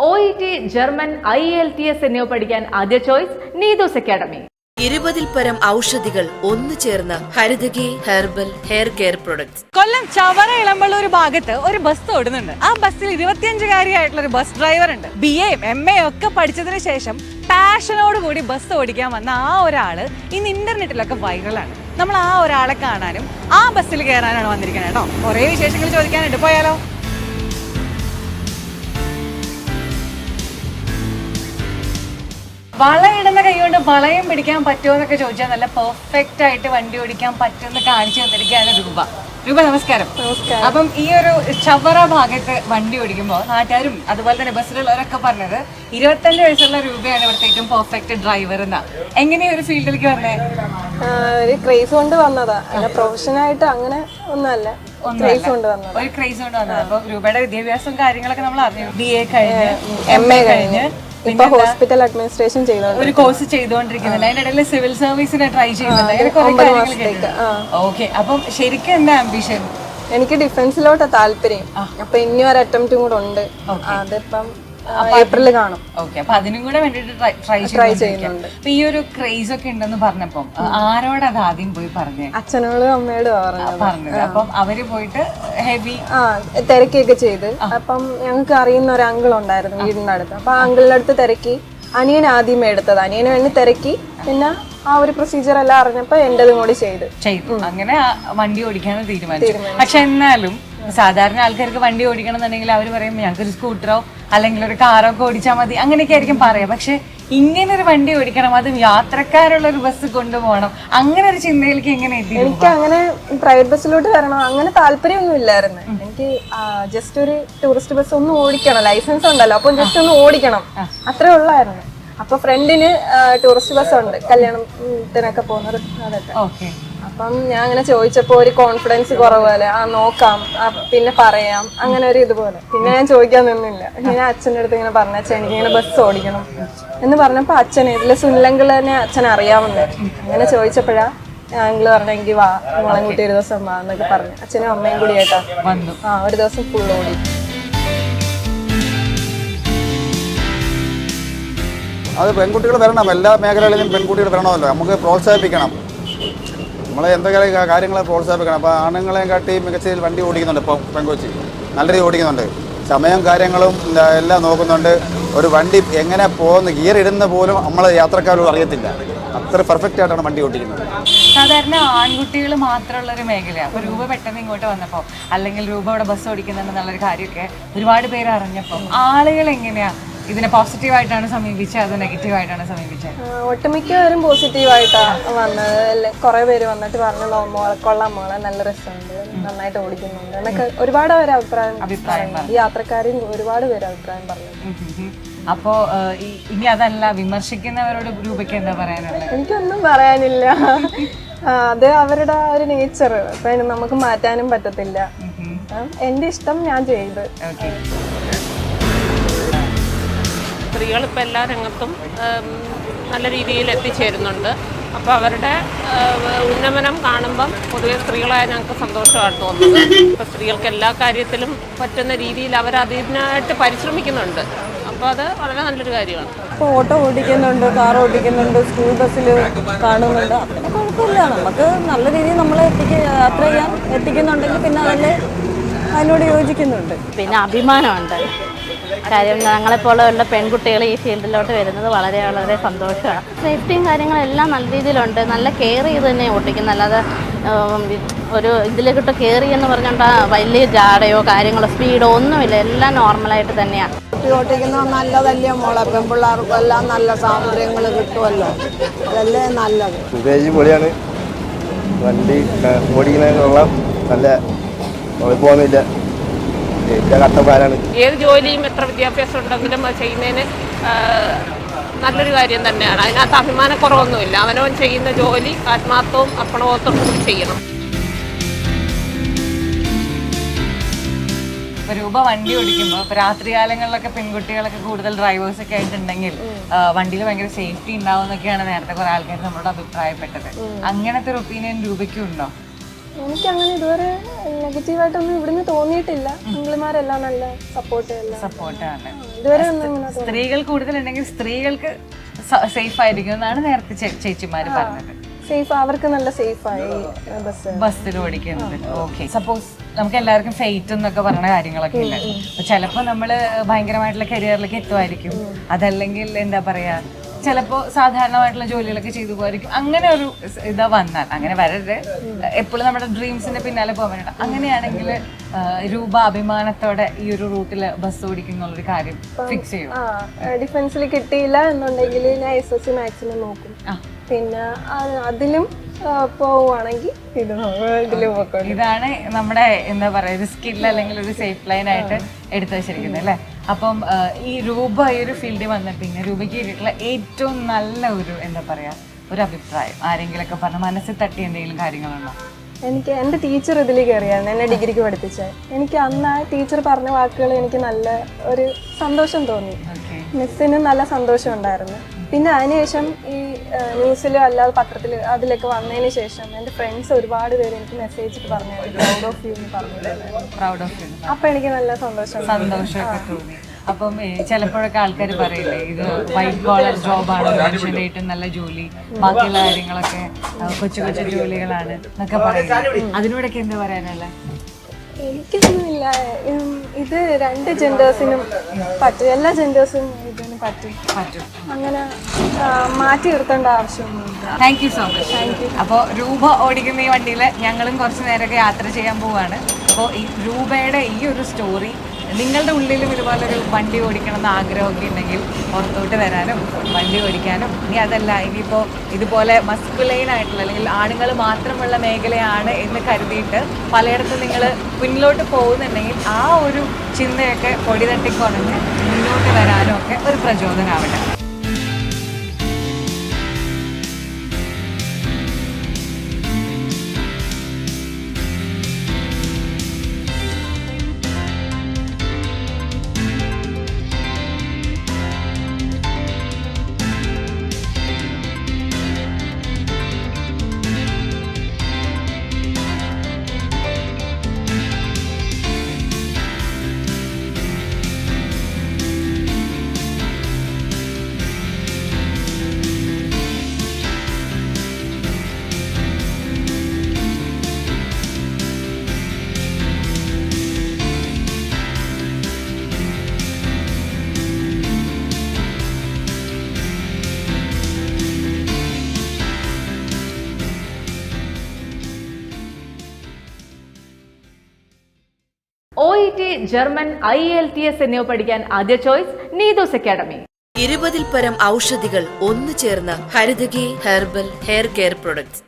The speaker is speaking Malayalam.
OET, ജർമ്മൻ, IELTS എന്നിവ പഠിക്കാൻ ആദ്യ ചോയ്സ് നീതൂസ് അക്കാഡമി. 20-ൽ പരം ഔഷധികൾ ഒന്നു ചേർന്ന ഹരിതകി herbal hair care products. Kollam Chavara Elampalloor ഭാഗത്ത് ഒരു ബസ് ഓടുന്നുണ്ട്. ആ ബസ്സിൽ 25-കാരിയായിട്ടുള്ള ഒരു ബസ് ഡ്രൈവർ ഉണ്ട്. BA MA ഒക്കെ പഠിച്ചതിന് ശേഷം പാഷനോട് കൂടി ബസ് ഓടിക്കാൻ വന്ന ആ ഒരാള് ഇന്ന് ഇന്റർനെറ്റിലൊക്കെ വൈറലാണ്. നമ്മൾ ആ ഒരാളെ കാണാനും ആ ബസ്സിൽ കയറാനാണ് വന്നിരിക്കുന്നത് കേട്ടോ. കുറേ വിശേഷങ്ങൾ ചോദിക്കാനുണ്ട്, പോയാലോ? വളയിടുന്ന കൈ കൊണ്ട് വളയം പിടിക്കാൻ പറ്റുമോ എന്നൊക്കെ ചോദിച്ചാൽ നല്ല പെർഫെക്റ്റ് ആയിട്ട് വണ്ടി ഓടിക്കാൻ പറ്റുമെന്ന് കാണിച്ചു തന്നിരിക്കുകയാണ് രൂപ. നമസ്കാരം. അപ്പം ഈ ഒരു ചവറ ഭാഗത്ത് വണ്ടി ഓടിക്കുമ്പോൾ നാട്ടുകാരും അതുപോലെ തന്നെ ബസ്സിലുള്ളവരൊക്കെ പറഞ്ഞത് 25 വയസ്സുള്ള രൂപയാണ് ഇവിടുത്തെ ഏറ്റവും പെർഫെക്റ്റ് ഡ്രൈവർ എന്നാ. എങ്ങനെയാ ഒരു ഫീൽഡിലേക്ക് വന്നേ? ഒരു ക്രേസ് കൊണ്ട് വന്നതാ, പ്രൊഫഷനായിട്ട് അങ്ങനെ ഒന്നല്ല, ക്രേസ് കൊണ്ട് വന്നത്. ഒരു ക്രേസ് കൊണ്ട് വന്നത്. അപ്പൊ രൂപയുടെ വിദ്യാഭ്യാസവും കാര്യങ്ങളൊക്കെ നമ്മൾ അറിഞ്ഞു. BA കഴിഞ്ഞ് MA കഴിഞ്ഞ് ഇപ്പൊ ഹോസ്പിറ്റൽ അഡ്മിനിസ്ട്രേഷൻ ചെയ്തോണ്ട് ഒരു കോഴ്സ് ചെയ്തുകൊണ്ടിരിക്കുന്നുണ്ട്. അതിനിടയിൽ സിവിൽ സർവീസിന് ട്രൈ ചെയ്യുന്നുണ്ട്. ഓക്കെ, അപ്പം ശരിക്കും എന്താ ആംബിഷൻ? എനിക്ക് ഡിഫൻസിലോട്ടാ താല്പര്യം. അപ്പൊ ഇനി ഒരു അറ്റംപ്റ്റും കൂടെ ഉണ്ട്, അതിപ്പം ഏപ്രിൽ കാണും. ഓക്കെ, അപ്പൊ അതിനും കൂടെ വേണ്ടിട്ട് ട്രൈ ചെയ്യുന്നുണ്ട്. അപ്പൊ ഈ ഒരു ക്രേസ് ഒക്കെ ഉണ്ടെന്ന് പറഞ്ഞപ്പോ ആരോട് അത് ആദ്യം പോയി പറഞ്ഞേ? അച്ഛനോടും അമ്മയോടും പറഞ്ഞത്. അപ്പം അവര് പോയിട്ട് ഹെവി തിരക്കിയൊക്കെ ചെയ്ത്, അപ്പം ഞങ്ങൾക്ക് അറിയുന്ന ഒരു അങ്കിൾ ഉണ്ടായിരുന്നു വീടിന്റെ അടുത്ത്. അപ്പൊ ആ അങ്കിളിന്റെ അടുത്ത് തിരക്കി. അനിയൻ ആദ്യമേ എടുത്തത്, അനിയന് വേണ്ടി തിരക്കി. പിന്നെ ആ ഒരു പ്രൊസീജിയർ എല്ലാം അറിഞ്ഞപ്പോ എന്റേതും കൂടി ചെയ്തു. അങ്ങനെ വണ്ടി ഓടിക്കാനും തീരുമാനിച്ചു. പക്ഷെ എന്നാലും സാധാരണ ആൾക്കാർക്ക് വണ്ടി ഓടിക്കണം എന്നുണ്ടെങ്കിൽ അവർ പറയും ഞങ്ങൾക്കൊരു സ്കൂട്ടറോ അല്ലെങ്കിൽ ഒരു കാറോ ഒക്കെ ഓടിച്ചാൽ മതി, അങ്ങനെയൊക്കെ ആയിരിക്കും പറയാം. പക്ഷെ ഇങ്ങനെ ഒരു വണ്ടി ഓടിക്കണം, അതും യാത്രക്കാരുള്ള ഒരു ബസ് കൊണ്ടുപോകണം, അങ്ങനെ ഒരു ചിന്തയിലേക്ക് എങ്ങനെ എത്തി? എനിക്ക് അങ്ങനെ പ്രൈവറ്റ് ബസ്സിലോട്ട് വരണം അങ്ങനെ താല്പര്യമൊന്നും ഇല്ലായിരുന്നു. എനിക്ക് ജസ്റ്റ് ഒരു ടൂറിസ്റ്റ് ബസ് ഒന്ന് ഓടിക്കണം, ലൈസൻസ് ഉണ്ടല്ലോ, അപ്പൊ ജസ്റ്റ് ഒന്ന് ഓടിക്കണം, അത്രേ ഉള്ളായിരുന്നു. അപ്പൊ ഫ്രണ്ടിന് ടൂറിസ്റ്റ് ബസ് ഉണ്ട്, കല്യാണത്തിനൊക്കെ പോകുന്നത്, അതൊക്കെ. അപ്പം ഞാൻ അങ്ങനെ ചോദിച്ചപ്പോ ഒരു കോൺഫിഡൻസ് കുറവുപോലെ, നോക്കാം പിന്നെ പറയാം, അങ്ങനെ ഒരു ഇതുപോലെ. പിന്നെ ഞാൻ ചോദിക്കാൻ നിന്നില്ല. ഞാൻ അച്ഛൻ്റെ അടുത്ത് ഇങ്ങനെ പറഞ്ഞു, അച്ഛൻ എനിക്കിങ്ങനെ ബസ് ഓടിക്കണം എന്ന് പറഞ്ഞപ്പോ അച്ഛൻ ഇതിലെ സുനിലങ്കിളിനെ അച്ഛൻ അറിയാവുന്നേ. അങ്ങനെ ചോദിച്ചപ്പോഴാ ഞങ്ങള് പറഞ്ഞെങ്കിൽ വാ മോളെ കൂട്ടി ഒരു ദിവസം വാ എന്നൊക്കെ പറഞ്ഞു. അച്ഛനും അമ്മയും കൂടി ആയിട്ടാ വന്നു. ഒരു ദിവസം ഫുൾ ഓടി. അത് പെൺകുട്ടികൾ വരണം, എല്ലാ മേഖലകളിലും പെൺകുട്ടികൾ വരണമല്ലോ, നമുക്ക് പ്രോത്സാഹിപ്പിക്കണം. നമ്മൾ എന്തൊക്കെ കാര്യങ്ങളെ പ്രോത്സാഹിപ്പിക്കണം. അപ്പോൾ ആണുങ്ങളെയും കാട്ടി മികച്ച വണ്ടി ഓടിക്കുന്നുണ്ട് ഇപ്പോൾ പെൺകൊച്ചി, നല്ല രീതിയിൽ ഓടിക്കുന്നുണ്ട്. സമയം കാര്യങ്ങളും എല്ലാം നോക്കുന്നുണ്ട്. ഒരു വണ്ടി എങ്ങനെ പോകുന്ന ഗിയർ ഇടുന്ന പോലും നമ്മൾ യാത്രക്കാരോട് അറിയത്തില്ല, അത്ര പെർഫെക്റ്റ് ആയിട്ടാണ് വണ്ടി ഓടിക്കുന്നത്. സാധാരണ ആൺകുട്ടികൾ മാത്രമുള്ള ഒരു മേഖലയാണ്. അപ്പോൾ രൂപ പെട്ടെന്ന് ഇങ്ങോട്ട് വന്നപ്പോൾ, അല്ലെങ്കിൽ രൂപ ഇവിടെ ബസ് ഓടിക്കുന്നുണ്ടെന്നുള്ളൊരു കാര്യമൊക്കെ ഒരുപാട് പേര് അറിഞ്ഞപ്പോൾ ആളുകൾ എങ്ങനെയാ ഇതിനെ പോസിറ്റീവായിട്ടാണ് സമീപിച്ചത് അതോ നെഗറ്റീവായിട്ടാണ് സമീപിച്ചത്? ഒട്ടുമിക്കവരും പോസിറ്റീവായിട്ടാണ് വന്നത്. കുറെ പേര് വന്നിട്ട് പറഞ്ഞു മോളെ കൊള്ളാം, മോളെ നല്ല രസമുണ്ട്, നന്നായിട്ട് ഓടിക്കുന്നുണ്ട് എന്നൊക്കെ ഒരുപാട് പേര് അഭിപ്രായം ഈ യാത്രക്കാരും ഒരുപാട് പേര് അഭിപ്രായം പറഞ്ഞു. അപ്പോ ഇനി അതല്ല, വിമർശിക്കുന്നവരോട് രൂപയ്ക്ക് എന്താ പറയാനുള്ളത്? എനിക്കൊന്നും പറയാനില്ല, അത് അവരുടെ ഒരു നേച്ചർ, അപ്പൊ നമുക്ക് മാറ്റാനും പറ്റത്തില്ല. എന്റെ ഇഷ്ടം ഞാൻ ചെയ്ത്. സ്ത്രീകളിപ്പോൾ എല്ലാ രംഗത്തും നല്ല രീതിയിൽ എത്തിച്ചേരുന്നുണ്ട്. അപ്പോൾ അവരുടെ ഉന്നമനം കാണുമ്പം പൊതുവെ സ്ത്രീകളായ ഞങ്ങൾക്ക് സന്തോഷമാണ് തോന്നുന്നത്. ഇപ്പോൾ സ്ത്രീകൾക്ക് എല്ലാ കാര്യത്തിലും പറ്റുന്ന രീതിയിൽ അവരതിനായിട്ട് പരിശ്രമിക്കുന്നുണ്ട്. അപ്പോൾ അത് വളരെ നല്ലൊരു കാര്യമാണ്. ഇപ്പോൾ ഓട്ടോ ഓടിക്കുന്നുണ്ട്, കാർ ഓടിക്കുന്നുണ്ട്, സ്കൂൾ ബസ്സിൽ കാണുന്നുണ്ട്, അതിന് കുഴപ്പമില്ല. നമുക്ക് നല്ല രീതിയിൽ നമ്മളെ യാത്ര ചെയ്യാൻ എത്തിക്കുന്നുണ്ടെങ്കിൽ പിന്നെ അതിനോട് യോജിക്കുന്നുണ്ട്. പിന്നെ അഭിമാനമുണ്ട്. കാര്യം ഞങ്ങളെപ്പോലെയുള്ള പെൺകുട്ടികൾ ഈ ഫീൽഡിലോട്ട് വരുന്നത് വളരെ വളരെ സന്തോഷമാണ്. സേഫ്റ്റിയും കാര്യങ്ങളെല്ലാം നല്ല രീതിയിലുണ്ട്. നല്ല കെയർ ചെയ്ത് തന്നെ ഓട്ടിക്കുന്നത്, അല്ലാതെ ഒരു ഇതിലേക്കിട്ട് കയറി എന്ന് പറഞ്ഞുകൊണ്ട് വലിയ ജാടയോ കാര്യങ്ങളോ സ്പീഡോ ഒന്നുമില്ല, എല്ലാം നോർമലായിട്ട് തന്നെയാണ്. ഓട്ടിക്കുന്നത് നല്ലതല്ലേ മോളെ, പെൺപിള്ളേർക്കും എല്ലാം നല്ല സ്വാതന്ത്ര്യങ്ങൾ കിട്ടുമല്ലോ, അതല്ലേ നല്ലത്. പൊളിയാണ് വണ്ടി ഓടിക്കുന്നതിനുള്ള നല്ല കുഴപ്പമൊന്നുമില്ല. ഏത് ജോലിയും എത്ര വിദ്യാഭ്യാസം ഉണ്ടെങ്കിലും അത് ചെയ്യുന്നതിന് നല്ലൊരു കാര്യം തന്നെയാണ്. അതിനകത്ത് അഭിമാനക്കുറവൊന്നുമില്ല. അവനവൻ ചെയ്യുന്ന ജോലി ആത്മാർത്ഥവും അർപ്പണബോധവും കൂടി ചെയ്യണം. രൂപ വണ്ടി ഓടിക്കുമ്പോൾ ഇപ്പൊ രാത്രികാലങ്ങളിലൊക്കെ പെൺകുട്ടികളൊക്കെ കൂടുതൽ ഡ്രൈവേഴ്സൊക്കെ ആയിട്ടുണ്ടെങ്കിൽ വണ്ടിയിൽ ഭയങ്കര സേഫ്റ്റി ഉണ്ടാവും എന്നൊക്കെയാണ് നേരത്തെ കുറെ ആൾക്കാർ നമ്മളോട് അഭിപ്രായപ്പെട്ടത്. അങ്ങനത്തെ ഒരു ഒപ്പീനിയൻ രൂപയ്ക്കും ഉണ്ടോ? എനിക്ക് അങ്ങനെ ഇതുവരെ നെഗറ്റീവായിട്ടൊന്നും ഇവിടുന്ന് തോന്നിയിട്ടില്ല. അങ്കിൾമാരെല്ലാം നല്ല സപ്പോർട്ടാണ്. ഇതുവരെ ഒന്നും ഇങ്ങനെ സ്ത്രീകൾ കൂടുതലുണ്ടെങ്കിൽ സ്ത്രീകൾക്ക് സേഫ് ആയിരിക്കും എന്നാണ് നേരത്തെ ചേച്ചിമാര് പറഞ്ഞത്. സേഫ്, അവർക്ക് നല്ല സേഫായി ബസ്സിൽ ഓടിക്കുന്നത്. ഓക്കെ, സപ്പോസ് നമുക്ക് എല്ലാവർക്കും ഫെയ്റ്റ് എന്നൊക്കെ പറഞ്ഞ കാര്യങ്ങളൊക്കെ ഇല്ല. അപ്പൊ ചിലപ്പോ നമ്മള് ഭയങ്കരമായിട്ടുള്ള കരിയറിലേക്ക് എത്തുമായിരിക്കും, അതല്ലെങ്കിൽ എന്താ പറയാ ചിലപ്പോ സാധാരണമായിട്ടുള്ള ജോലികളൊക്കെ ചെയ്തു പോയിരിക്കും. അങ്ങനെ ഒരു ഇതാ വന്നാൽ, അങ്ങനെ വരരുത്, എപ്പോഴും നമ്മുടെ ഡ്രീംസിന്റെ പിന്നാലെ പോകാൻ വേണ്ട. അങ്ങനെയാണെങ്കിൽ രൂപ അഭിമാനത്തോടെ ഈ ഒരു റൂട്ടില് ബസ് ഓടിക്കുന്നുള്ളൊരു കാര്യം ഫിക്സ് ചെയ്യും. ഡിഫൻസിൽ കിട്ടിയില്ല എന്നുണ്ടെങ്കിൽ ഞാൻ SSC മാക്സിമം നോക്കും. പിന്നെ അതിലും പോവുകയാണെങ്കിൽ ഇതാണ് നമ്മുടെ എന്താ പറയാ ഒരു സ്കിൽ അല്ലെങ്കിൽ ഒരു സേഫ് ലൈൻ ആയിട്ട് എടുത്തു വെച്ചിരിക്കുന്നത് അല്ലേ. അപ്പം ഈ രൂപ ഈ ഒരു ഫീൽഡിൽ വന്ന പിന്നെ രൂപയ്ക്ക് കിട്ടിയിട്ടുള്ള ഏറ്റവും നല്ല ഒരു എന്താ പറയാ ഒരു അഭിപ്രായം ആരെങ്കിലൊക്കെ പറഞ്ഞ മനസ്സിൽ തട്ടി എന്തെങ്കിലും കാര്യങ്ങളുണ്ടോ? എനിക്ക് എൻ്റെ ടീച്ചർ ഇതിൽ കയറിയാണ് എന്നെ ഡിഗ്രിക്ക് പഠിപ്പിച്ചത്. എനിക്ക് അന്ന് ആ ടീച്ചർ പറഞ്ഞ വാക്കുകൾ എനിക്ക് നല്ല ഒരു സന്തോഷം തോന്നി. മിസ്സിന് നല്ല സന്തോഷം ഉണ്ടായിരുന്നു. പിന്നെ അതിനുശേഷം ഈ ന്യൂസിൽ അല്ലാതെ പത്രത്തിൽ അതിലൊക്കെ വന്നതിന് ശേഷം എൻ്റെ ഫ്രണ്ട്സ് ഒരുപാട് പേര് എനിക്ക് മെസ്സേജ് പറഞ്ഞു പ്രൗഡ് ഓഫ് യു എന്ന് പറഞ്ഞിട്ടുണ്ടായിരുന്നു. Proud of you. അപ്പം എനിക്ക് നല്ല സന്തോഷമൊക്കെ തോന്നി. അപ്പം ചിലപ്പോഴൊക്കെ ആൾക്കാർ പറയില്ലേ ഇത് വൈറ്റ് കോളർ ജോബാണ്, മനുഷ്യന്റെ ഏറ്റവും നല്ല ജോലി, ബാക്കിയുള്ള കാര്യങ്ങളൊക്കെ കൊച്ചു കൊച്ചു ജോലികളാണ് എന്നൊക്കെ പറയുന്നത്. അതിനോടൊക്കെ എന്താ പറയാനല്ല? എനിക്കൊന്നുമില്ല, ഇത് രണ്ട് ജെൻഡേഴ്സിനും പറ്റും, എല്ലാ ജെൻഡേഴ്സും ഇതിന് പറ്റും. അങ്ങനെ മാറ്റി നിർത്തേണ്ട ആവശ്യമൊന്നുമില്ല. Thank you so much. അപ്പോൾ രൂപ ഓടിക്കുന്ന ഈ വണ്ടിയിൽ ഞങ്ങളും കുറച്ച് നേരമൊക്കെ യാത്ര ചെയ്യാൻ പോവാണ്. അപ്പോൾ ഈ രൂപയുടെ ഈ ഒരു സ്റ്റോറി നിങ്ങളുടെ ഉള്ളിലും ഇതുപോലൊരു വണ്ടി ഓടിക്കണം എന്ന് ആഗ്രഹമൊക്കെ ഉണ്ടെങ്കിൽ പുറത്തോട്ട് വരാനും വണ്ടി ഓടിക്കാനും, ഇനി അതല്ല ഇനിയിപ്പോൾ ഇതുപോലെ മസ്കുലൈൻ ആയിട്ടുള്ള അല്ലെങ്കിൽ ആണുങ്ങൾ മാത്രമുള്ള മേഖലയാണ് എന്ന് കരുതിയിട്ട് പലയിടത്തും നിങ്ങൾ പിന്നിലോട്ട് പോകുന്നുണ്ടെങ്കിൽ ആ ഒരു ചിന്തയൊക്കെ പൊടി തട്ടിക്കൊണഞ്ഞ് മുന്നോട്ട് വരാനും ഒക്കെ ഒരു പ്രചോദനമാവട്ടെ. OET, ജർമ്മൻ, IELTS എന്നിവ പഠിക്കാൻ ആദ്യ ചോയ്സ് നീതൂസ് അക്കാഡമി. 20-ൽ പരം ഔഷധികൾ ഒന്നു ചേർന്ന ഹരിതകി ഹെർബൽ ഹെയർ കെയർ പ്രൊഡക്ട്സ്.